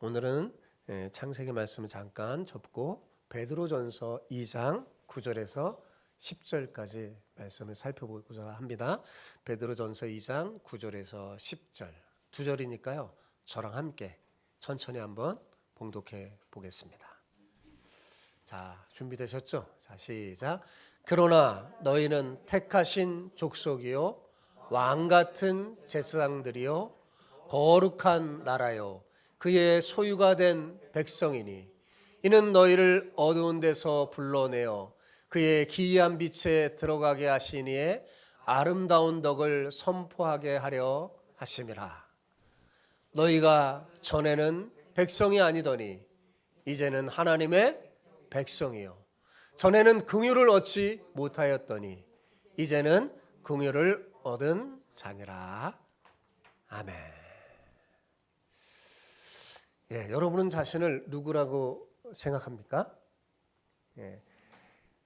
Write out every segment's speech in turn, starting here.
오늘은 창세기 말씀을 잠깐 접고 베드로전서 2장 9절에서 10절까지 말씀을 살펴보고자 합니다. 베드로전서 2장 9절에서 10절, 두 절이니까요. 저랑 함께 천천히 한번 봉독해 보겠습니다. 자, 준비되셨죠? 자, 시작. 그러나 너희는 택하신 족속이요 왕같은 제사장들이요 거룩한 나라요 그의 소유가 된 백성이니 이는 너희를 어두운 데서 불러내어 그의 기이한 빛에 들어가게 하시니에 아름다운 덕을 선포하게 하려 하심이라. 너희가 전에는 백성이 아니더니 이제는 하나님의 백성이요 전에는 긍휼을 얻지 못하였더니 이제는 긍휼을 얻은 자니라. 아멘. 예, 여러분은 자신을 누구라고 생각합니까? 예,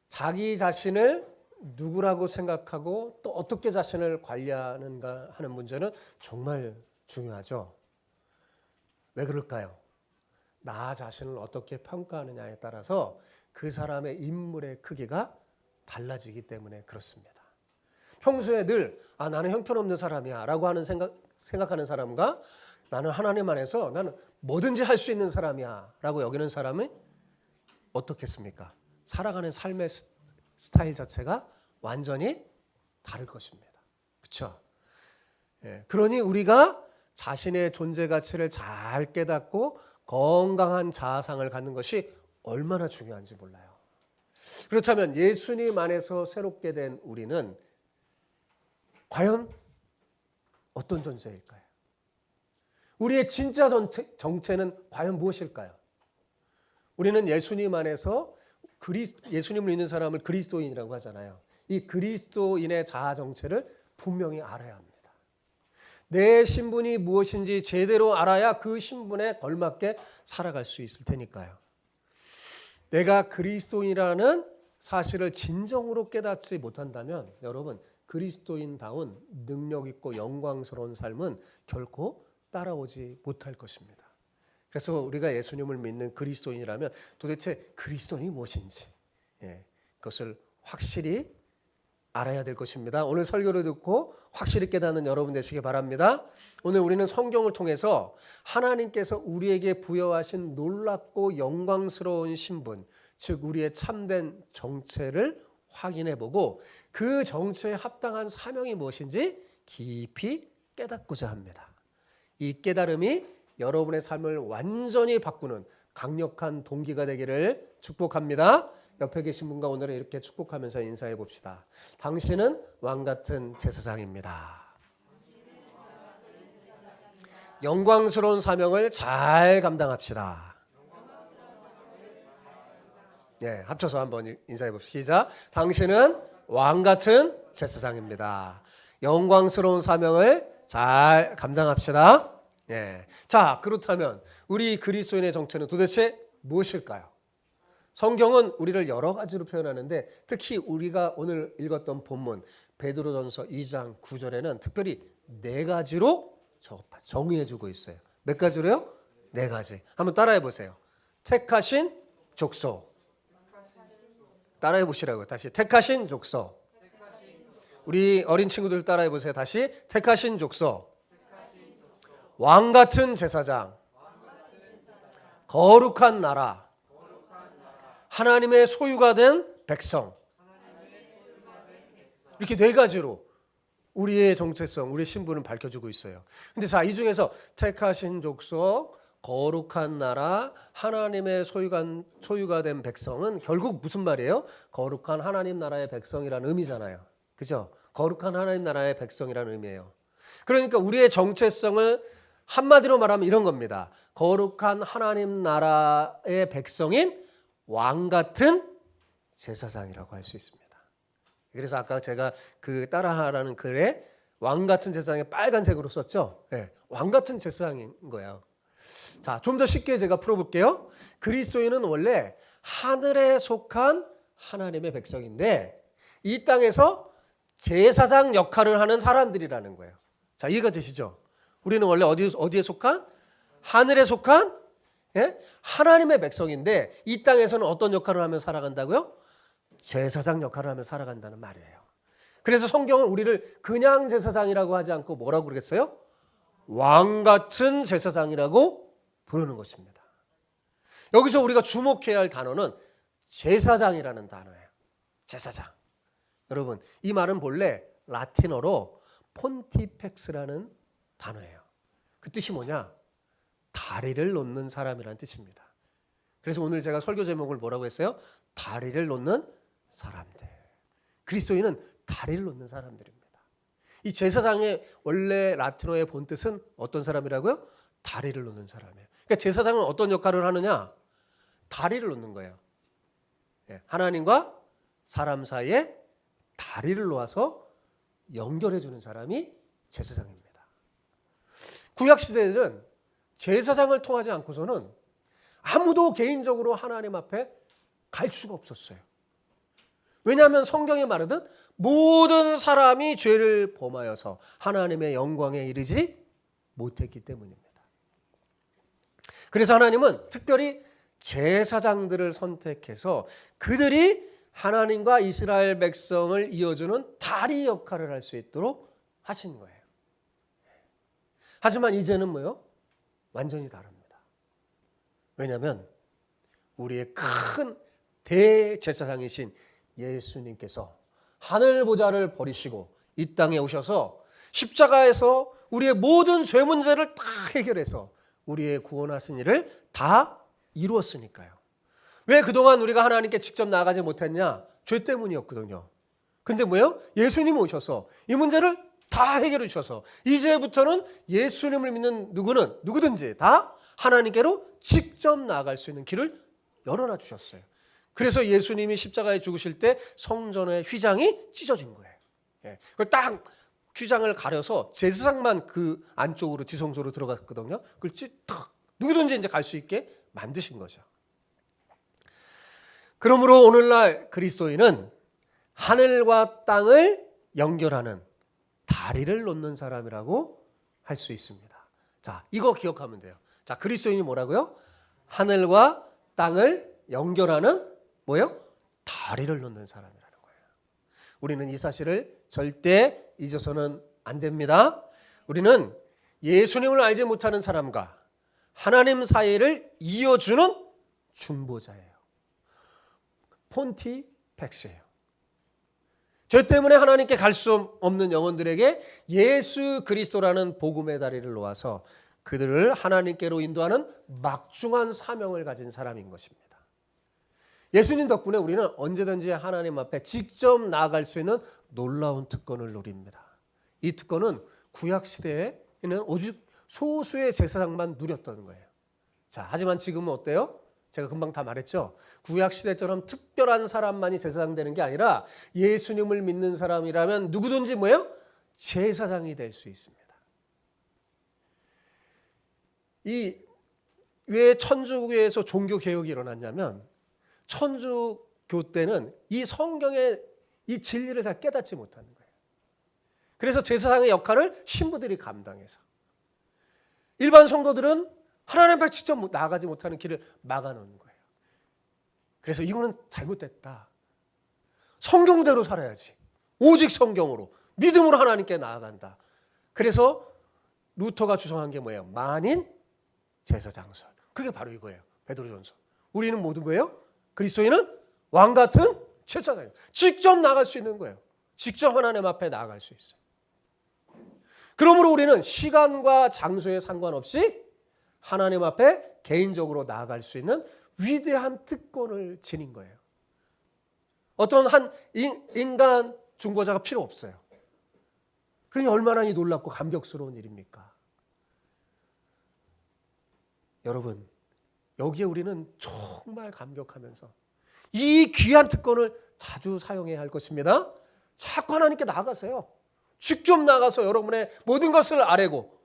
자기 자신을 누구라고 생각하고 또 어떻게 자신을 관리하는가 하는 문제는 정말 중요하죠. 왜 그럴까요? 나 자신을 어떻게 평가하느냐에 따라서 그 사람의 인물의 크기가 달라지기 때문에 그렇습니다. 평소에 늘 나는 형편없는 사람이야 라고 하는 생각하는 사람과 나는 하나님 안에서 나는 뭐든지 할 수 있는 사람이야 라고 여기는 사람이 어떻겠습니까? 살아가는 삶의 스타일 자체가 완전히 다를 것입니다. 그렇죠? 예, 그러니 우리가 자신의 존재 가치를 잘 깨닫고 건강한 자아상을 갖는 것이 얼마나 중요한지 몰라요. 그렇다면 예수님 안에서 새롭게 된 우리는 과연 어떤 존재일까요? 우리의 진짜 정체는 과연 무엇일까요? 우리는 예수님 안에서 예수님을 믿는 사람을 그리스도인이라고 하잖아요. 이 그리스도인의 자아 정체를 분명히 알아야 합니다. 내 신분이 무엇인지 제대로 알아야 그 신분에 걸맞게 살아갈 수 있을 테니까요. 내가 그리스도인이라는 사실을 진정으로 깨닫지 못한다면 여러분 그리스도인다운 능력 있고 영광스러운 삶은 결코 따라오지 못할 것입니다. 그래서 우리가 예수님을 믿는 그리스도인이라면 도대체 그리스도인이 무엇인지 그것을 확실히 알아야 될 것입니다. 오늘 설교를 듣고 확실히 깨닫는 여러분 되시기 바랍니다. 오늘 우리는 성경을 통해서 하나님께서 우리에게 부여하신 놀랍고 영광스러운 신분, 즉 우리의 참된 정체를 확인해 보고 그 정체에 합당한 사명이 무엇인지 깊이 깨닫고자 합니다. 이 깨달음이 여러분의 삶을 완전히 바꾸는 강력한 동기가 되기를 축복합니다. 옆에 계신 분과 오늘은 이렇게 축복하면서 인사해 봅시다. 당신은 왕같은 제사장입니다. 영광스러운 사명을 잘 감당합시다. 네, 합쳐서 한번 인사해 봅시다. 시작. 당신은 왕같은 제사장입니다. 영광스러운 사명을 잘 감당합시다. 네. 자, 그렇다면 우리 그리스도인의 정체는 도대체 무엇일까요? 성경은 우리를 여러 가지로 표현하는데 특히 우리가 오늘 읽었던 본문 베드로전서 2장 9절에는 특별히 네 가지로 정의해 주고 있어요. 몇 가지로요? 네 가지. 한번 따라해 보세요. 택하신 족속. 따라해 보시라고요. 다시 택하신 족속. 우리 어린 친구들 따라해 보세요. 다시 택하신 족속. 왕같은 제사장. 거룩한 나라. 하나님의 소유가 된 백성. 이렇게 네 가지로 우리의 정체성, 우리의 신분을 밝혀주고 있어요. 근데 자, 이 중에서 택하신 족속, 거룩한 나라, 하나님의 소유가 된 백성은 결국 무슨 말이에요? 거룩한 하나님 나라의 백성이라는 의미잖아요. 그죠? 거룩한 하나님 나라의 백성이라는 의미예요. 그러니까 우리의 정체성을 한마디로 말하면 이런 겁니다. 거룩한 하나님 나라의 백성인 왕같은 제사장이라고 할 수 있습니다. 그래서 아까 제가 그 따라하라는 글에 왕같은 제사장에 빨간색으로 썼죠. 네, 왕같은 제사장인 거예요. 자, 좀 더 쉽게 제가 풀어볼게요. 그리스도인은 원래 하늘에 속한 하나님의 백성인데 이 땅에서 제사장 역할을 하는 사람들이라는 거예요. 자, 이해가 되시죠? 우리는 원래 어디에 속한? 하늘에 속한 예? 하나님의 백성인데 이 땅에서는 어떤 역할을 하며 살아간다고요? 제사장 역할을 하며 살아간다는 말이에요. 그래서 성경은 우리를 그냥 제사장이라고 하지 않고 뭐라고 그러겠어요? 왕 같은 제사장이라고 부르는 것입니다. 여기서 우리가 주목해야 할 단어는 제사장이라는 단어예요. 제사장. 여러분, 이 말은 본래 라틴어로 폰티펙스라는 단어예요. 그 뜻이 뭐냐? 다리를 놓는 사람이라는 뜻입니다. 그래서 오늘 제가 설교 제목을 뭐라고 했어요? 다리를 놓는 사람들. 그리스도인은 다리를 놓는 사람들입니다. 이 제사장의 원래 라틴어의 본 뜻은 어떤 사람이라고요? 다리를 놓는 사람이에요. 그러니까 제사장은 어떤 역할을 하느냐? 다리를 놓는 거예요. 하나님과 사람 사이에 다리를 놓아서 연결해 주는 사람이 제사장입니다. 구약 시대에는 제사장을 통하지 않고서는 아무도 개인적으로 하나님 앞에 갈 수가 없었어요. 왜냐하면 성경에 말하듯 모든 사람이 죄를 범하여서 하나님의 영광에 이르지 못했기 때문입니다. 그래서 하나님은 특별히 제사장들을 선택해서 그들이 하나님과 이스라엘 백성을 이어주는 다리 역할을 할 수 있도록 하신 거예요. 하지만 이제는 뭐요? 완전히 다릅니다. 왜냐하면 우리의 큰 대제사장이신 예수님께서 하늘 보좌를 버리시고 이 땅에 오셔서 십자가에서 우리의 모든 죄 문제를 다 해결해서 우리의 구원하신 일을 다 이루었으니까요. 왜 그동안 우리가 하나님께 직접 나아가지 못했냐? 죄 때문이었거든요. 근데 뭐예요? 예수님이 오셔서 이 문제를 다 해결해 주셔서 이제부터는 예수님을 믿는 누구든지 다 하나님께로 직접 나아갈 수 있는 길을 열어놔 주셨어요. 그래서 예수님이 십자가에 죽으실 때 성전의 휘장이 찢어진 거예요. 그걸 딱 휘장을 가려서 제사장만 그 안쪽으로 지성소로 들어갔거든요. 그걸 딱 누구든지 이제 갈 수 있게 만드신 거죠. 그러므로 오늘날 그리스도인은 하늘과 땅을 연결하는 다리를 놓는 사람이라고 할 수 있습니다. 자, 이거 기억하면 돼요. 자, 그리스도인이 뭐라고요? 하늘과 땅을 연결하는 뭐예요? 다리를 놓는 사람이라는 거예요. 우리는 이 사실을 절대 잊어서는 안 됩니다. 우리는 예수님을 알지 못하는 사람과 하나님 사이를 이어주는 중보자예요. 폰티펙스예요. 죄 때문에 하나님께 갈 수 없는 영혼들에게 예수 그리스도라는 복음의 다리를 놓아서 그들을 하나님께로 인도하는 막중한 사명을 가진 사람인 것입니다. 예수님 덕분에 우리는 언제든지 하나님 앞에 직접 나아갈 수 있는 놀라운 특권을 누립니다. 이 특권은 구약 시대에는 오직 소수의 제사장만 누렸던 거예요. 자, 하지만 지금은 어때요? 제가 금방 다 말했죠. 구약 시대처럼 특별한 사람만이 제사장 되는 게 아니라 예수님을 믿는 사람이라면 누구든지 뭐예요? 제사장이 될 수 있습니다. 왜 천주교에서 종교 개혁이 일어났냐면 천주교 때는 이 성경의 이 진리를 다 깨닫지 못하는 거예요. 그래서 제사장의 역할을 신부들이 감당해서 일반 성도들은 하나님 앞에 직접 나아가지 못하는 길을 막아놓는 거예요. 그래서 이거는 잘못됐다. 성경대로 살아야지. 오직 성경으로 믿음으로 하나님께 나아간다. 그래서 루터가 주장한 게 뭐예요? 만인 제사장설. 그게 바로 이거예요. 베드로전서. 우리는 모두 뭐예요? 그리스도인은 왕 같은 제사장이에요. 직접 나아갈 수 있는 거예요. 직접 하나님 앞에 나아갈 수 있어요. 그러므로 우리는 시간과 장소에 상관없이 하나님 앞에 개인적으로 나아갈 수 있는 위대한 특권을 지닌 거예요. 어떤 한 인간 중보자가 필요 없어요. 그러니 얼마나 이 놀랍고 감격스러운 일입니까? 여러분, 여기에 우리는 정말 감격하면서 이 귀한 특권을 자주 사용해야 할 것입니다. 자꾸 하나님께 나아가세요. 직접 나가서 여러분의 모든 것을 아뢰고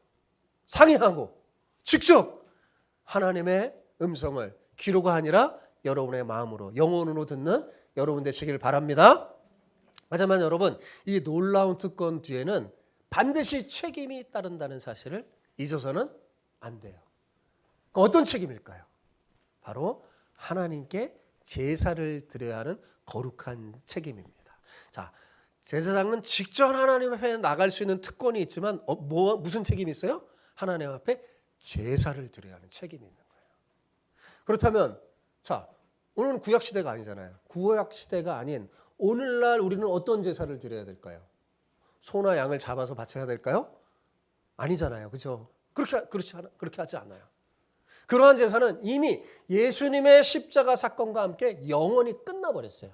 상의하고 직접 하나님의 음성을 귀로가 아니라 여러분의 마음으로 영혼으로 듣는 여러분 되시길 바랍니다. 하지만 여러분, 이 놀라운 특권 뒤에는 반드시 책임이 따른다는 사실을 잊어서는 안 돼요. 어떤 책임일까요? 바로 하나님께 제사를 드려야 하는 거룩한 책임입니다. 자, 제사장은 직접 하나님 앞에 나갈 수 있는 특권이 있지만 무슨 책임이 있어요? 하나님 앞에 제사를 드려야 하는 책임이 있는 거예요. 그렇다면 자, 오늘은 구약 시대가 아니잖아요. 구약 시대가 아닌 오늘날 우리는 어떤 제사를 드려야 될까요? 소나 양을 잡아서 바쳐야 될까요? 아니잖아요. 그렇죠? 그렇게 하지 않아요. 그러한 제사는 이미 예수님의 십자가 사건과 함께 영원히 끝나버렸어요.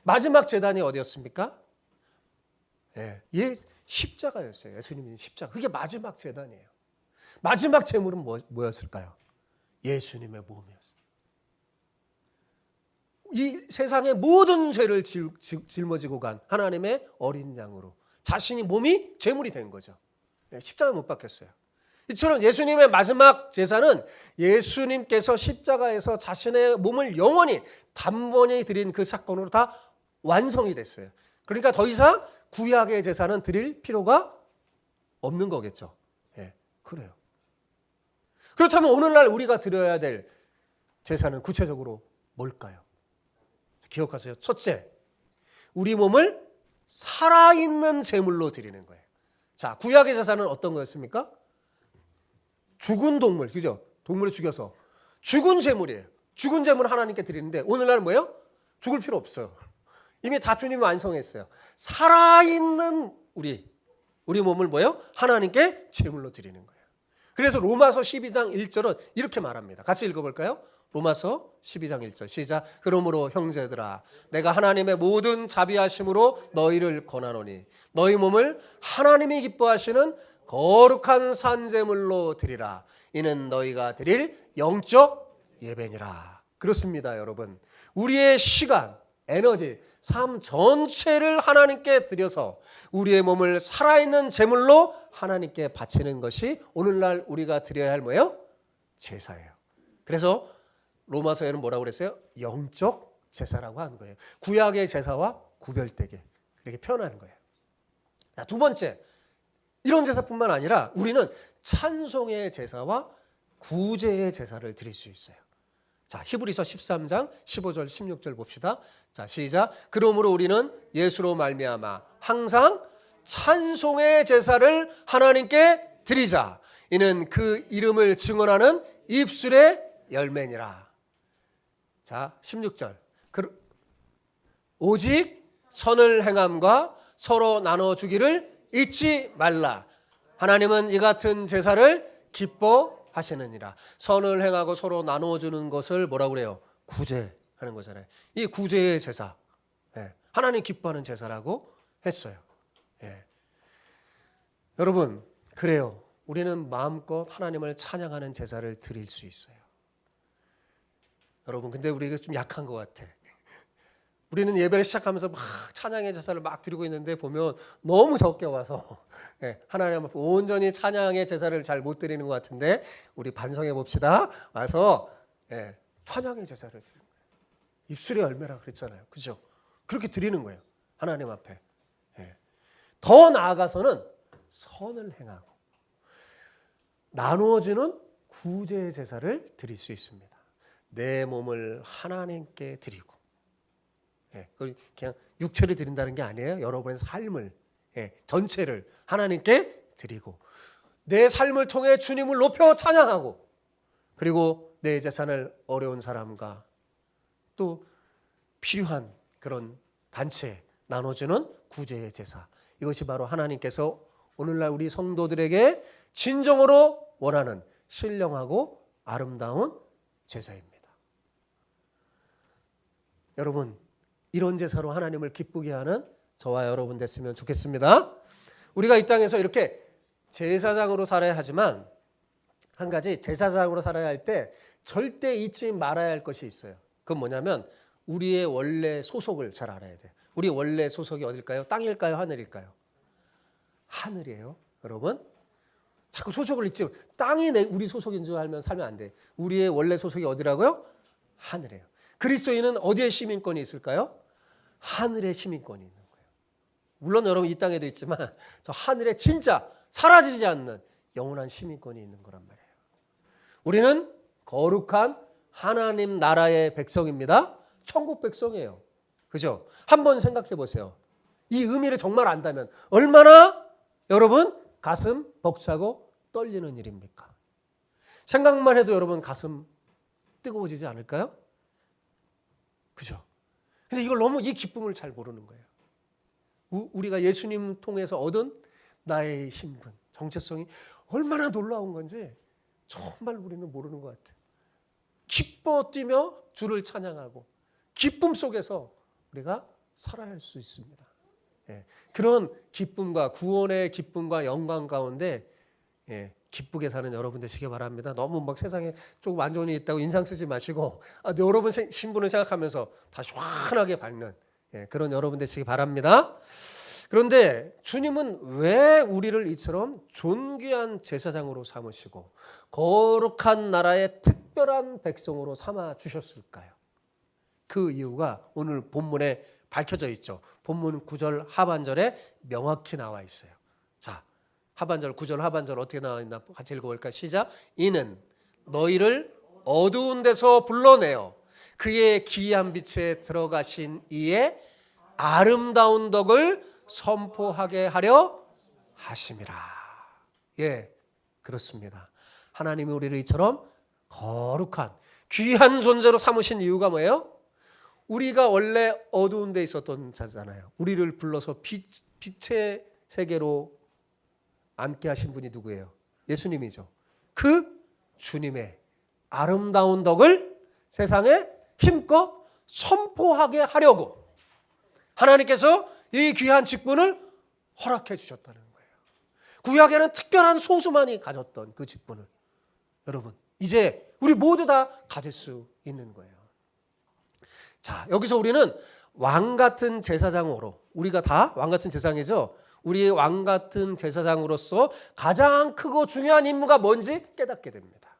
마지막 제단이 어디였습니까? 십자가였어요. 예수님의 십자가. 그게 마지막 제단이에요. 마지막 제물은 뭐였을까요? 예수님의 몸이었어요. 이 세상의 모든 죄를 짊어지고 간 하나님의 어린 양으로 자신이 몸이 제물이 된 거죠. 십자가에 못 박혔어요. 이처럼 예수님의 마지막 제사는 예수님께서 십자가에서 자신의 몸을 영원히 단번에 드린 그 사건으로 다 완성이 됐어요. 그러니까 더 이상 구약의 제사는 드릴 필요가 없는 거겠죠. 그래요. 그렇다면 오늘날 우리가 드려야 될 제사는 구체적으로 뭘까요? 기억하세요. 첫째, 우리 몸을 살아있는 제물로 드리는 거예요. 자, 구약의 제사는 어떤 거였습니까? 죽은 동물, 그죠? 동물을 죽여서 죽은 제물이에요. 죽은 제물 하나님께 드리는데 오늘날 뭐예요? 죽을 필요 없어요. 이미 다 주님이 완성했어요. 살아있는 우리 몸을 뭐예요? 하나님께 제물로 드리는 거예요. 그래서 로마서 12장 1절은 이렇게 말합니다. 같이 읽어볼까요? 로마서 12장 1절 시작. 그러므로 형제들아 내가 하나님의 모든 자비하심으로 너희를 권하노니 너희 몸을 하나님이 기뻐하시는 거룩한 산제물로 드리라. 이는 너희가 드릴 영적 예배니라. 그렇습니다, 여러분. 우리의 시간, 에너지, 삶 전체를 하나님께 드려서 우리의 몸을 살아있는 제물로 하나님께 바치는 것이 오늘날 우리가 드려야 할 뭐예요? 제사예요. 그래서 로마서에는 뭐라고 그랬어요? 영적 제사라고 하는 거예요. 구약의 제사와 구별되게 그렇게 표현하는 거예요. 자, 두 번째, 이런 제사뿐만 아니라 우리는 찬송의 제사와 구제의 제사를 드릴 수 있어요. 자, 히브리서 13장 15절 16절 봅시다. 자, 시작. 그러므로 우리는 예수로 말미암아 항상 찬송의 제사를 하나님께 드리자. 이는 그 이름을 증언하는 입술의 열매니라. 자, 16절. 오직 선을 행함과 서로 나눠주기를 잊지 말라. 하나님은 이 같은 제사를 기뻐하시느니라. 선을 행하고 서로 나눠주는 것을 뭐라고 그래요? 구제하는 거잖아요. 이 구제의 제사, 하나님 기뻐하는 제사라고 했어요. 여러분, 그래요. 우리는 마음껏 하나님을 찬양하는 제사를 드릴 수 있어요. 여러분, 근데 우리가 좀 약한 것 같아. 우리는 예배를 시작하면서 막 찬양의 제사를 막 드리고 있는데 보면 너무 적게 와서 하나님 앞에 온전히 찬양의 제사를 잘 못 드리는 것 같은데 우리 반성해 봅시다. 와서 찬양의 제사를 드리는 거예요. 입술의 열매라 그랬잖아요. 그죠? 그렇게 드리는 거예요. 하나님 앞에. 더 나아가서는 선을 행하고 나누어주는 구제의 제사를 드릴 수 있습니다. 내 몸을 하나님께 드리고 그냥 육체를 드린다는 게 아니에요. 여러분의 삶을 전체를 하나님께 드리고 내 삶을 통해 주님을 높여 찬양하고 그리고 내 재산을 어려운 사람과 또 필요한 그런 단체에 나눠주는 구제의 제사. 이것이 바로 하나님께서 오늘날 우리 성도들에게 진정으로 원하는 신령하고 아름다운 제사입니다. 여러분, 이런 제사로 하나님을 기쁘게 하는 저와 여러분 됐으면 좋겠습니다. 우리가 이 땅에서 이렇게 제사장으로 살아야 하지만 한 가지 제사장으로 살아야 할 때 절대 잊지 말아야 할 것이 있어요. 그건 뭐냐면 우리의 원래 소속을 잘 알아야 돼요. 우리 원래 소속이 어딜까요? 땅일까요? 하늘일까요? 하늘이에요. 여러분, 자꾸 소속을 잊지. 땅이 우리 소속인 줄 알면 살면 안 돼. 우리의 원래 소속이 어디라고요? 하늘이에요. 그리스도인은 어디에 시민권이 있을까요? 하늘의 시민권이 있는 거예요. 물론 여러분 이 땅에도 있지만 저 하늘에 진짜 사라지지 않는 영원한 시민권이 있는 거란 말이에요. 우리는 거룩한 하나님 나라의 백성입니다. 천국 백성이에요. 그죠? 한번 생각해 보세요. 이 의미를 정말 안다면 얼마나 여러분 가슴 벅차고 떨리는 일입니까? 생각만 해도 여러분 가슴 뜨거워지지 않을까요? 그죠? 근데 이걸 너무 이 기쁨을 잘 모르는 거예요. 우리가 예수님 통해서 얻은 나의 신분, 정체성이 얼마나 놀라운 건지 정말 우리는 모르는 것 같아요. 기뻐 뛰며 주를 찬양하고 기쁨 속에서 우리가 살아야 할 수 있습니다. 예, 그런 기쁨과 구원의 기쁨과 영광 가운데 기쁘게 사는 여러분 되시기 바랍니다. 너무 막 세상에 조금 안 좋은 일이 있다고 인상 쓰지 마시고 여러분 신분을 생각하면서 다시 환하게 밝는 그런 여러분 되시기 바랍니다. 그런데 주님은 왜 우리를 이처럼 존귀한 제사장으로 삼으시고 거룩한 나라의 특별한 백성으로 삼아 주셨을까요? 그 이유가 오늘 본문에 밝혀져 있죠. 본문 9절 하반절에 명확히 나와 있어요. 자, 하반절 9절 하반절 어떻게 나와 있나 같이 읽어볼까요? 시작. 이는 너희를 어두운 데서 불러내어 그의 기이한 빛에 들어가신 이의 아름다운 덕을 선포하게 하려 하심이라. 예, 그렇습니다. 하나님이 우리를 이처럼 거룩한 귀한 존재로 삼으신 이유가 뭐예요? 우리가 원래 어두운 데 있었던 자잖아요. 우리를 불러서 빛의 세계로 앉게 하신 분이 누구예요? 예수님이죠. 그 주님의 아름다운 덕을 세상에 힘껏 선포하게 하려고 하나님께서 이 귀한 직분을 허락해 주셨다는 거예요. 구약에는 특별한 소수만이 가졌던 그 직분을 여러분 이제 우리 모두 다 가질 수 있는 거예요. 자, 여기서 우리는 왕 같은 제사장으로 우리가 다 왕 같은 제사장이죠. 우리의 왕 같은 제사장으로서 가장 크고 중요한 임무가 뭔지 깨닫게 됩니다.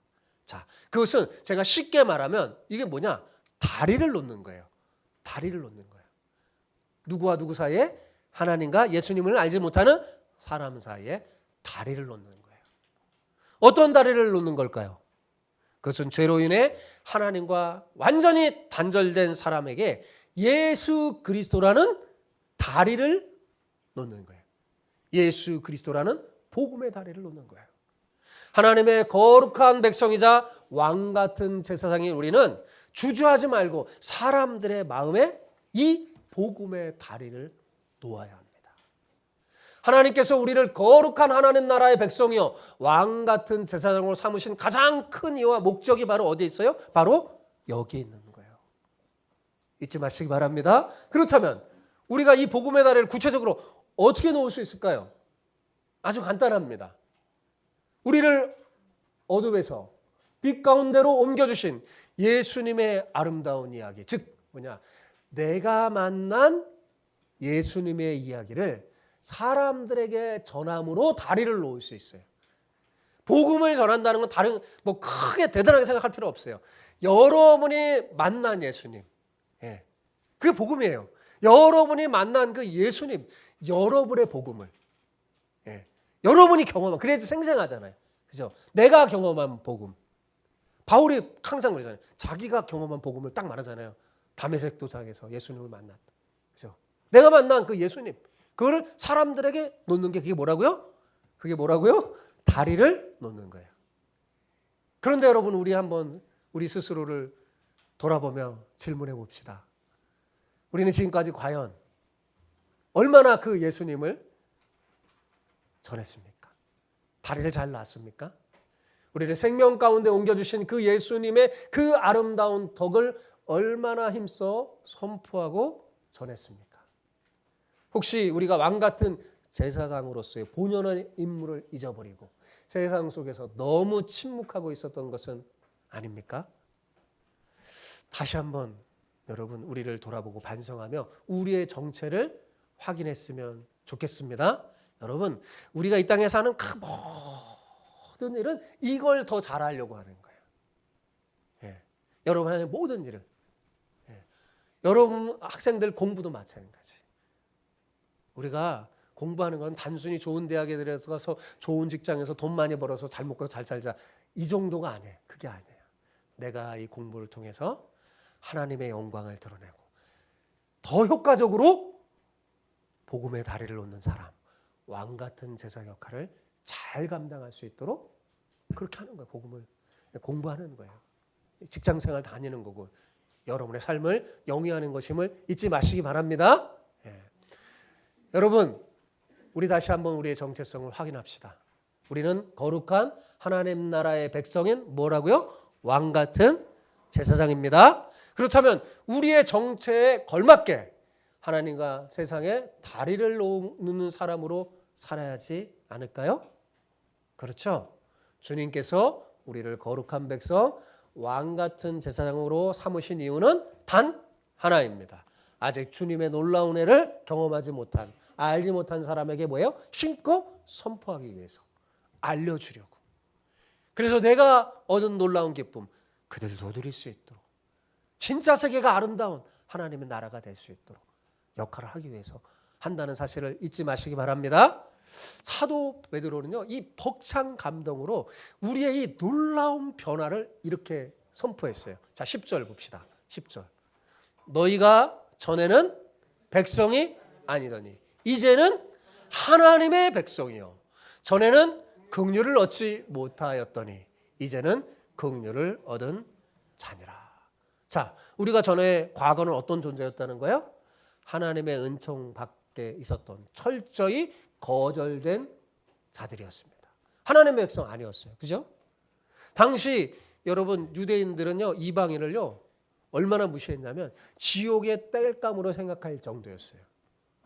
자, 그것은 제가 쉽게 말하면 이게 뭐냐? 다리를 놓는 거예요. 다리를 놓는 거예요. 누구와 누구 사이에? 하나님과 예수님을 알지 못하는 사람 사이에 다리를 놓는 거예요. 어떤 다리를 놓는 걸까요? 그것은 죄로 인해 하나님과 완전히 단절된 사람에게 예수 그리스도라는 다리를 놓는 거예요. 예수 그리스도라는 복음의 다리를 놓는 거예요. 하나님의 거룩한 백성이자 왕 같은 제사장인 우리는 주저하지 말고 사람들의 마음에 이 복음의 다리를 놓아야 합니다. 하나님께서 우리를 거룩한 하나님 나라의 백성이요 왕 같은 제사장으로 삼으신 가장 큰 이유와 목적이 바로 어디에 있어요? 바로 여기에 있는 거예요. 잊지 마시기 바랍니다. 그렇다면 우리가 이 복음의 다리를 구체적으로 어떻게 놓을 수 있을까요? 아주 간단합니다. 우리를 어둠에서 빛 가운데로 옮겨주신 예수님의 아름다운 이야기, 즉 뭐냐? 내가 만난 예수님의 이야기를 사람들에게 전함으로 다리를 놓을 수 있어요. 복음을 전한다는 건 다른 뭐 크게 대단하게 생각할 필요 없어요. 여러분이 만난 예수님, 그게 복음이에요. 여러분이 만난 그 예수님, 여러분의 복음을, 여러분이 경험한, 그래야지 생생하잖아요. 그죠? 내가 경험한 복음. 바울이 항상 그러잖아요. 자기가 경험한 복음을 딱 말하잖아요. 다메섹 도상에서 예수님을 만났다. 그죠? 내가 만난 그 예수님, 그거를 사람들에게 놓는 게 그게 뭐라고요? 그게 뭐라고요? 다리를 놓는 거예요. 그런데 여러분 우리 한번 우리 스스로를 돌아보며 질문해 봅시다. 우리는 지금까지 과연 얼마나 그 예수님을 전했습니까? 다리를 잘 놨습니까? 우리를 생명 가운데 옮겨주신 그 예수님의 그 아름다운 덕을 얼마나 힘써 선포하고 전했습니까? 혹시 우리가 왕 같은 제사장으로서의 본연의 임무를 잊어버리고 세상 속에서 너무 침묵하고 있었던 것은 아닙니까? 다시 한번 여러분 우리를 돌아보고 반성하며 우리의 정체를 확인했으면 좋겠습니다. 여러분 우리가 이 땅에 사는 그 모든 일은 이걸 더 잘하려고 하는 거예요. 여러분의 모든 일은 여러분 학생들 공부도 마찬가지. 우리가 공부하는 건 단순히 좋은 대학에 들어가서 좋은 직장에서 돈 많이 벌어서 잘 먹고 잘 살자 이 정도가 아니에요. 그게 아니에요. 내가 이 공부를 통해서 하나님의 영광을 드러내고 더 효과적으로 복음의 다리를 놓는 사람, 왕 같은 제사 역할을 잘 감당할 수 있도록 그렇게 하는 거예요. 복음을 공부하는 거예요. 직장생활 다니는 거고 여러분의 삶을 영위하는 것임을 잊지 마시기 바랍니다. 여러분, 우리 다시 한번 우리의 정체성을 확인합시다. 우리는 거룩한 하나님 나라의 백성인 뭐라고요? 왕 같은 제사장입니다. 그렇다면 우리의 정체에 걸맞게 하나님과 세상에 다리를 놓는 사람으로 살아야지 않을까요? 그렇죠? 주님께서 우리를 거룩한 백성, 왕 같은 제사장으로 삼으신 이유는 단 하나입니다. 아직 주님의 놀라운 애를 경험하지 못한, 알지 못한 사람에게 뭐예요? 신고 선포하기 위해서, 알려주려고. 그래서 내가 얻은 놀라운 기쁨 그들도 누릴 수 있도록, 진짜 세계가 아름다운 하나님의 나라가 될 수 있도록 역할을 하기 위해서 한다는 사실을 잊지 마시기 바랍니다. 사도 베드로는요, 이 벅찬 감동으로 우리의 이 놀라운 변화를 이렇게 선포했어요. 자, 10절 봅시다. 10절. 너희가 전에는 백성이 아니더니 이제는 하나님의 백성이요. 전에는 긍휼을 얻지 못하였더니 이제는 긍휼을 얻은 자니라. 자, 우리가 전에 과거는 어떤 존재였다는 거예요? 하나님의 은총 밖에 있었던 철저히 거절된 자들이었습니다. 하나님의 백성 아니었어요. 그죠? 당시 여러분 유대인들은요, 이방인을요 얼마나 무시했냐면 지옥의 땔감으로 생각할 정도였어요.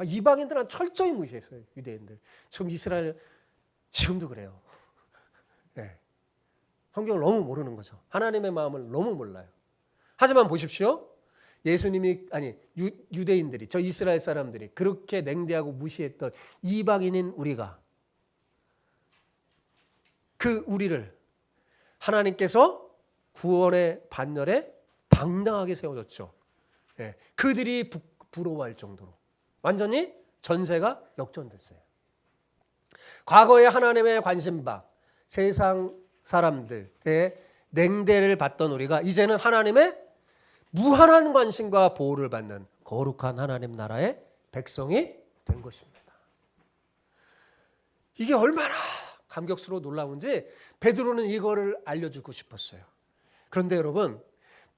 이방인들은 철저히 무시했어요. 유대인들. 지금 이스라엘 지금도 그래요. 네. 성경을 너무 모르는 거죠. 하나님의 마음을 너무 몰라요. 하지만 보십시오. 예수님이 유대인들이, 저 이스라엘 사람들이 그렇게 냉대하고 무시했던 이방인인 우리가, 그 우리를 하나님께서 구원의 반열에 당당하게 세워줬죠. 예, 그들이 부러워할 정도로 완전히 전세가 역전됐어요. 과거에 하나님의 관심받 세상 사람들의 냉대를 받던 우리가 이제는 하나님의 무한한 관심과 보호를 받는 거룩한 하나님 나라의 백성이 된 것입니다. 이게 얼마나 감격스러워 놀라운지 베드로는 이거를 알려주고 싶었어요. 그런데 여러분,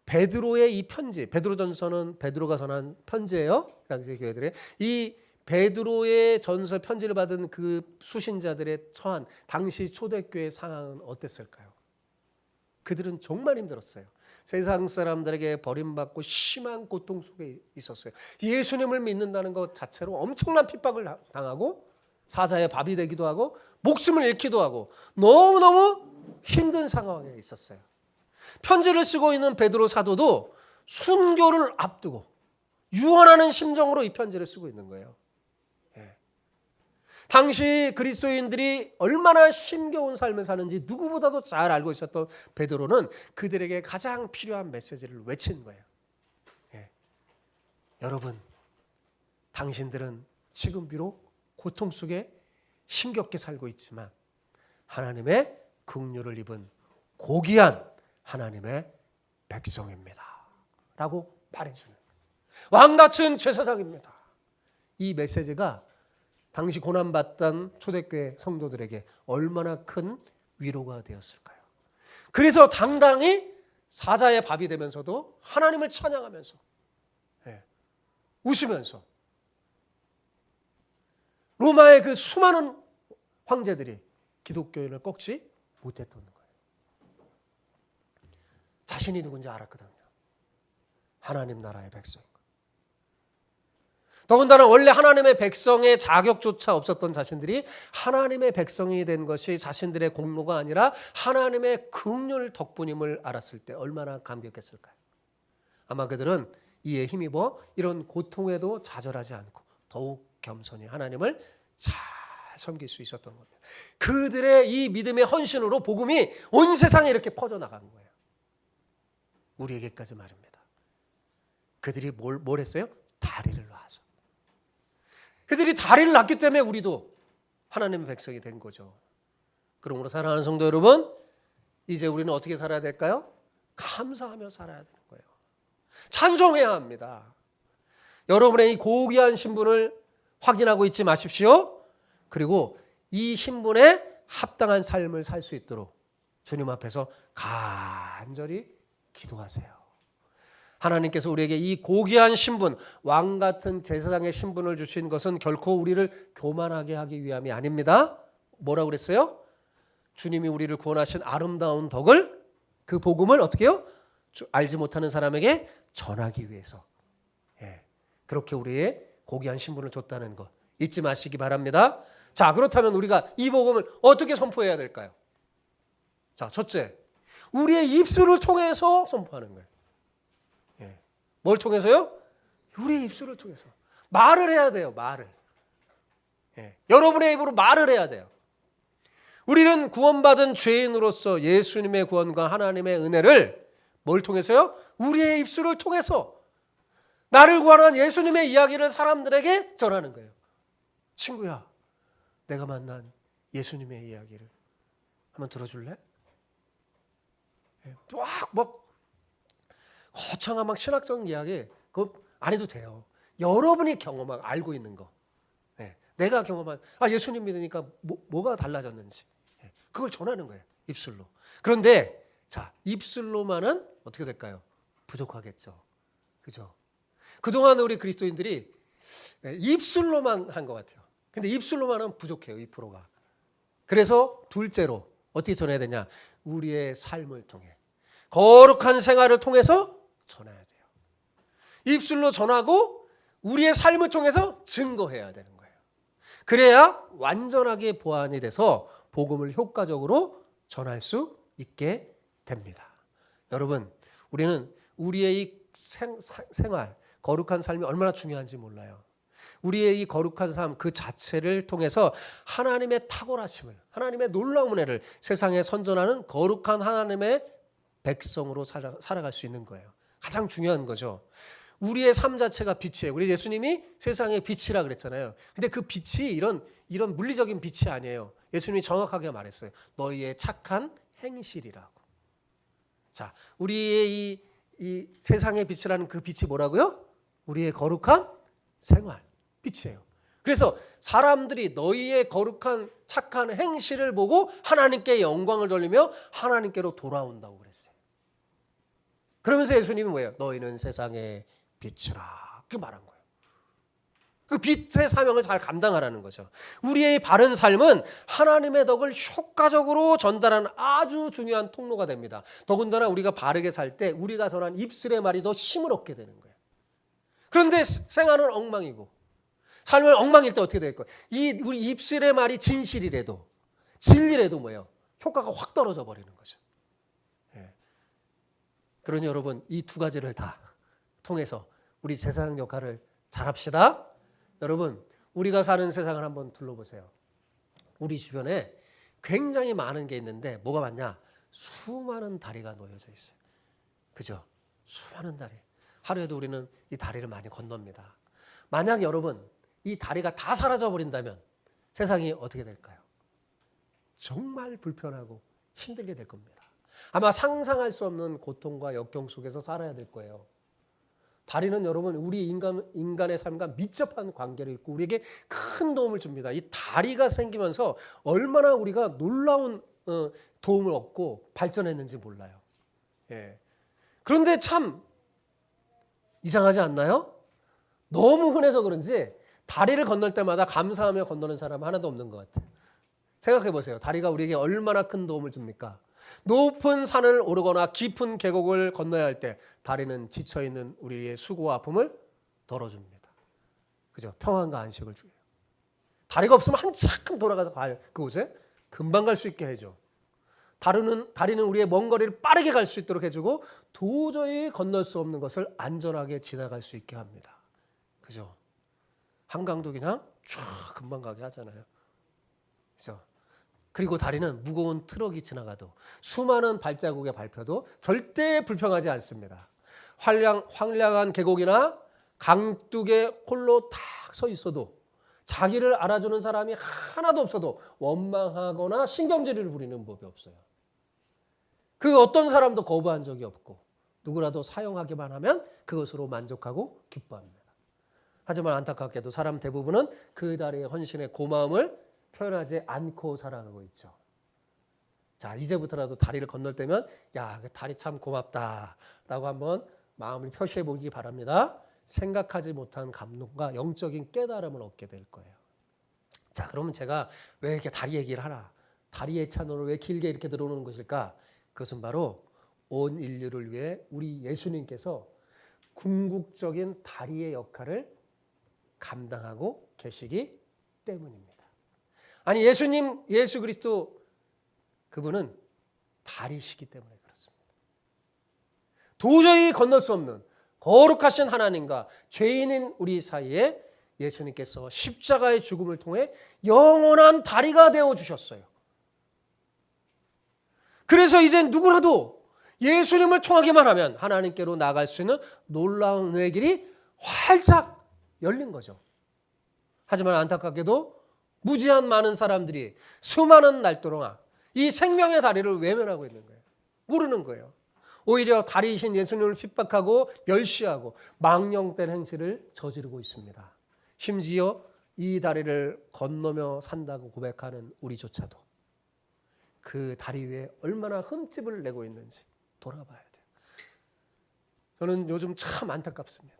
베드로의 이 편지, 베드로전서는 베드로가 전한 편지예요. 당시 교회들의 이 베드로의 전서 편지를 받은 그 수신자들의 처한 당시 초대교회 상황은 어땠을까요? 그들은 정말 힘들었어요. 세상 사람들에게 버림받고 심한 고통 속에 있었어요. 예수님을 믿는다는 것 자체로 엄청난 핍박을 당하고 사자의 밥이 되기도 하고 목숨을 잃기도 하고 너무너무 힘든 상황에 있었어요. 편지를 쓰고 있는 베드로 사도도 순교를 앞두고 유언하는 심정으로 이 편지를 쓰고 있는 거예요. 당시 그리스도인들이 얼마나 힘겨운 삶을 사는지 누구보다도 잘 알고 있었던 베드로는 그들에게 가장 필요한 메시지를 외친 거예요. 여러분, 당신들은 지금 비록 고통 속에 힘겹게 살고 있지만 하나님의 긍휼을 입은 고귀한 하나님의 백성입니다. 라고 말해주는 왕같은 제사장입니다. 이 메시지가 당시 고난받던 초대교회 성도들에게 얼마나 큰 위로가 되었을까요? 그래서 당당히 사자의 밥이 되면서도 하나님을 찬양하면서 웃으면서 로마의 그 수많은 황제들이 기독교인을 꺾지 못했던 거예요. 자신이 누군지 알았거든요. 하나님 나라의 백성. 더군다나 원래 하나님의 백성의 자격조차 없었던 자신들이 하나님의 백성이 된 것이 자신들의 공로가 아니라 하나님의 긍휼 덕분임을 알았을 때 얼마나 감격했을까요? 아마 그들은 이에 힘입어 이런 고통에도 좌절하지 않고 더욱 겸손히 하나님을 잘 섬길 수 있었던 겁니다. 그들의 이 믿음의 헌신으로 복음이 온 세상에 이렇게 퍼져나간 거예요. 우리에게까지 말입니다. 그들이 뭘 했어요? 다리를 놔서. 그들이 다리를 놨기 때문에 우리도 하나님의 백성이 된 거죠. 그러므로 사랑하는 성도 여러분, 이제 우리는 어떻게 살아야 될까요? 감사하며 살아야 되는 거예요. 찬송해야 합니다. 여러분의 이 고귀한 신분을 확인하고 있지 마십시오. 그리고 이 신분에 합당한 삶을 살 수 있도록 주님 앞에서 간절히 기도하세요. 하나님께서 우리에게 이 고귀한 신분, 왕 같은 제사장의 신분을 주신 것은 결코 우리를 교만하게 하기 위함이 아닙니다. 뭐라고 그랬어요? 주님이 우리를 구원하신 아름다운 덕을, 그 복음을 어떻게 해요? 알지 못하는 사람에게 전하기 위해서. 그렇게 우리의 고귀한 신분을 줬다는 것 잊지 마시기 바랍니다. 자, 그렇다면 우리가 이 복음을 어떻게 선포해야 될까요? 자, 첫째, 우리의 입술을 통해서 선포하는 거예요. 뭘 통해서요? 우리의 입술을 통해서. 말을 해야 돼요, 말을. 여러분의 입으로 말을 해야 돼요. 우리는 구원받은 죄인으로서 예수님의 구원과 하나님의 은혜를 뭘 통해서요? 우리의 입술을 통해서 나를 구원한 예수님의 이야기를 사람들에게 전하는 거예요. 친구야, 내가 만난 예수님의 이야기를 한번 들어줄래? 막 거창한 막 신학적인 이야기 그거 안 해도 돼요. 여러분이 경험하고 알고 있는 거. 내가 경험한 예수님 믿으니까 뭐가 달라졌는지 그걸 전하는 거예요. 입술로. 그런데 자, 입술로만은 어떻게 될까요? 부족하겠죠. 그죠? 그동안 우리 그리스도인들이 입술로만 한 것 같아요. 근데 입술로만은 부족해요. 2%가. 그래서 둘째로 어떻게 전해야 되냐? 우리의 삶을 통해 거룩한 생활을 통해서 전해야 돼요. 입술로 전하고 우리의 삶을 통해서 증거해야 되는 거예요. 그래야 완전하게 보완이 돼서 복음을 효과적으로 전할 수 있게 됩니다. 여러분, 우리는 우리의 이 생활, 거룩한 삶이 얼마나 중요한지 몰라요. 우리의 이 거룩한 삶 그 자체를 통해서 하나님의 탁월하심을, 하나님의 놀라운 은혜를 세상에 선전하는 거룩한 하나님의 백성으로 살아갈 수 있는 거예요. 가장 중요한 거죠. 우리의 삶 자체가 빛이에요. 우리 예수님이 세상의 빛이라 그랬잖아요. 근데 그 빛이 이런 물리적인 빛이 아니에요. 예수님이 정확하게 말했어요. 너희의 착한 행실이라고. 자, 우리의 이 세상의 빛이라는 그 빛이 뭐라고요? 우리의 거룩한 생활 빛이에요. 그래서 사람들이 너희의 거룩한 착한 행실을 보고 하나님께 영광을 돌리며 하나님께로 돌아온다고 그랬어요. 그러면서 예수님은 뭐예요? 너희는 세상의 빛이라 그 말한 거예요. 그 빛의 사명을 잘 감당하라는 거죠. 우리의 바른 삶은 하나님의 덕을 효과적으로 전달하는 아주 중요한 통로가 됩니다. 더군다나 우리가 바르게 살 때 우리가 전한 입술의 말이 더 힘을 얻게 되는 거예요. 그런데 생활은 엉망이고 삶은 엉망일 때 어떻게 될 거예요? 우리 입술의 말이 진실이라도 진리라도 뭐예요? 효과가 확 떨어져 버리는 거죠. 그러니 여러분 이 두 가지를 다 통해서 우리 제사장 역할을 잘합시다. 여러분 우리가 사는 세상을 한번 둘러보세요. 우리 주변에 굉장히 많은 게 있는데 뭐가 많냐? 수많은 다리가 놓여져 있어요. 그죠? 수많은 다리. 하루에도 우리는 이 다리를 많이 건넙니다. 만약 여러분 이 다리가 다 사라져 버린다면 세상이 어떻게 될까요? 정말 불편하고 힘들게 될 겁니다. 아마 상상할 수 없는 고통과 역경 속에서 살아야 될 거예요. 다리는 여러분 우리 인간의 삶과 밀접한 관계를 있고 우리에게 큰 도움을 줍니다. 이 다리가 생기면서 얼마나 우리가 놀라운 도움을 얻고 발전했는지 몰라요. 그런데 참 이상하지 않나요? 너무 흔해서 그런지 다리를 건널 때마다 감사하며 건너는 사람 하나도 없는 것 같아요. 생각해 보세요. 다리가 우리에게 얼마나 큰 도움을 줍니까? 높은 산을 오르거나 깊은 계곡을 건너야 할 때 다리는 지쳐있는 우리의 수고와 아픔을 덜어줍니다. 그죠? 평안과 안식을 줘요. 다리가 없으면 한참 돌아가서 갈 그곳에 금방 갈 수 있게 해줘. 다리는 우리의 먼 거리를 빠르게 갈 수 있도록 해주고 도저히 건널 수 없는 것을 안전하게 지나갈 수 있게 합니다. 그죠? 한강도 그냥 쫙 금방 가게 하잖아요. 그죠? 그리고 다리는 무거운 트럭이 지나가도 수많은 발자국에 밟혀도 절대 불평하지 않습니다. 황량한 계곡이나 강둑에 홀로 탁 서 있어도 자기를 알아주는 사람이 하나도 없어도 원망하거나 신경질을 부리는 법이 없어요. 그 어떤 사람도 거부한 적이 없고 누구라도 사용하기만 하면 그것으로 만족하고 기뻐합니다. 하지만 안타깝게도 사람 대부분은 그 다리의 헌신의 고마움을 표현하지 않고 살아가고 있죠. 자, 이제부터라도 다리를 건널 때면 야, 그 다리 참 고맙다라고 한번 마음을 표시해 보기 바랍니다. 생각하지 못한 감동과 영적인 깨달음을 얻게 될 거예요. 자, 그러면 제가 왜 이렇게 다리 얘기를 하나? 다리의 찬원을 왜 길게 이렇게 들어오는 것일까? 그것은 바로 온 인류를 위해 우리 예수님께서 궁극적인 다리의 역할을 감당하고 계시기 때문입니다. 아니, 예수님, 예수 그리스도 그분은 다리시기 때문에 그렇습니다. 도저히 건널 수 없는 거룩하신 하나님과 죄인인 우리 사이에 예수님께서 십자가의 죽음을 통해 영원한 다리가 되어주셨어요. 그래서 이제 누구라도 예수님을 통하기만 하면 하나님께로 나아갈 수 있는 놀라운 은혜의 길이 활짝 열린 거죠. 하지만 안타깝게도 무지한 많은 사람들이 수많은 날 동안 이 생명의 다리를 외면하고 있는 거예요. 모르는 거예요. 오히려 다리이신 예수님을 핍박하고 멸시하고 망령된 행실을 저지르고 있습니다. 심지어 이 다리를 건너며 산다고 고백하는 우리조차도 그 다리 위에 얼마나 흠집을 내고 있는지 돌아봐야 돼요. 저는 요즘 참 안타깝습니다.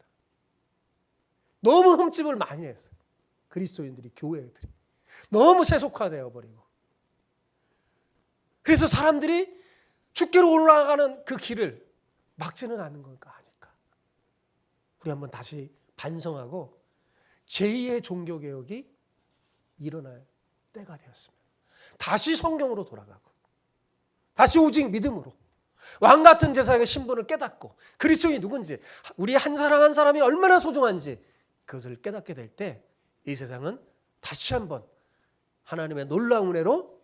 너무 흠집을 많이 했어요. 그리스도인들이, 교회들이 너무 세속화되어 버리고, 그래서 사람들이 주께로 올라가는 그 길을 막지는 않는 걸까 하니까 우리 한번 다시 반성하고 제2의 종교개혁이 일어날 때가 되었습니다. 다시 성경으로 돌아가고 다시 오직 믿음으로 왕같은 제사장의 신분을 깨닫고 그리스도인이 누군지, 우리 한 사람 한 사람이 얼마나 소중한지 그것을 깨닫게 될 때 이 세상은 다시 한번 하나님의 놀라운 은혜로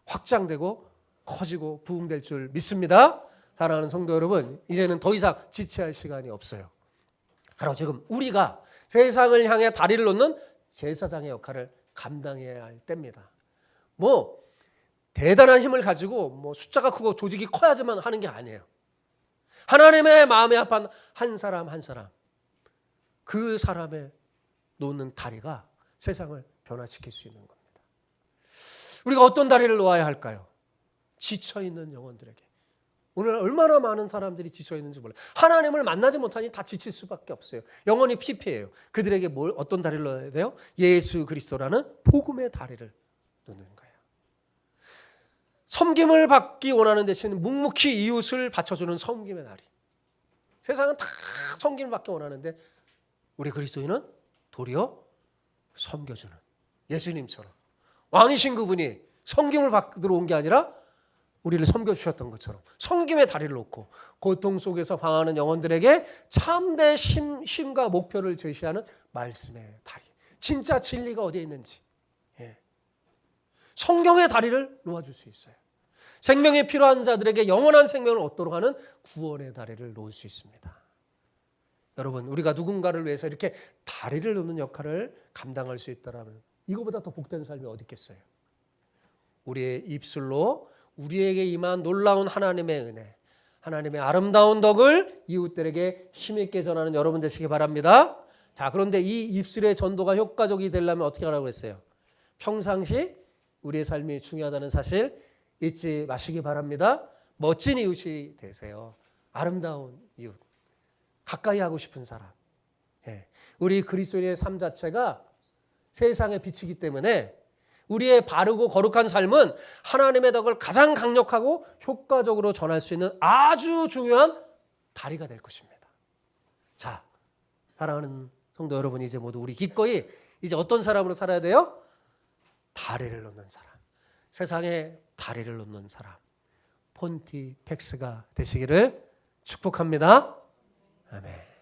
확장되고 커지고 부흥될 줄 믿습니다. 사랑하는 성도 여러분, 이제는 더 이상 지체할 시간이 없어요. 바로 지금 우리가 세상을 향해 다리를 놓는 제사장의 역할을 감당해야 할 때입니다. 뭐 대단한 힘을 가지고 뭐 숫자가 크고 조직이 커야지만 하는 게 아니에요. 하나님의 마음에 합한 한 사람 한 사람, 그 사람의 놓는 다리가 세상을 변화시킬 수 있는 겁니다. 우리가 어떤 다리를 놓아야 할까요? 지쳐있는 영혼들에게. 오늘 얼마나 많은 사람들이 지쳐있는지 몰라요. 하나님을 만나지 못하니 다 지칠 수밖에 없어요. 영혼이 피폐해요. 그들에게 어떤 다리를 놓아야 돼요? 예수 그리스도라는 복음의 다리를 놓는 거예요. 섬김을 받기 원하는 대신 묵묵히 이웃을 바쳐주는 섬김의 다리. 세상은 다 섬김을 받기 원하는데 우리 그리스도인은 도리어 섬겨주는, 예수님처럼 왕이신 그분이 섬김을 받으러 온 게 아니라 우리를 섬겨주셨던 것처럼 섬김의 다리를 놓고 고통 속에서 방황하는 영혼들에게 참된 쉼과 목표를 제시하는 말씀의 다리. 진짜 진리가 어디에 있는지 성경의 다리를 놓아줄 수 있어요. 생명이 필요한 자들에게 영원한 생명을 얻도록 하는 구원의 다리를 놓을 수 있습니다. 여러분, 우리가 누군가를 위해서 이렇게 다리를 놓는 역할을 감당할 수 있다면 이거보다 더 복된 삶이 어디 있겠어요? 우리의 입술로 우리에게 임한 놀라운 하나님의 은혜, 하나님의 아름다운 덕을 이웃들에게 힘있게 전하는 여러분 되시기 바랍니다. 자, 그런데 이 입술의 전도가 효과적이 되려면 어떻게 하라고 했어요? 평상시 우리의 삶이 중요하다는 사실 잊지 마시기 바랍니다. 멋진 이웃이 되세요. 아름다운 이웃, 가까이 하고 싶은 사람. 우리 그리스도인의 삶 자체가 세상의 빛이기 때문에 우리의 바르고 거룩한 삶은 하나님의 덕을 가장 강력하고 효과적으로 전할 수 있는 아주 중요한 다리가 될 것입니다. 자, 사랑하는 성도 여러분, 이제 모두 우리 기꺼이 이제 어떤 사람으로 살아야 돼요? 다리를 놓는 사람, 세상에 다리를 놓는 사람, 폰티펙스가 되시기를 축복합니다. 아멘.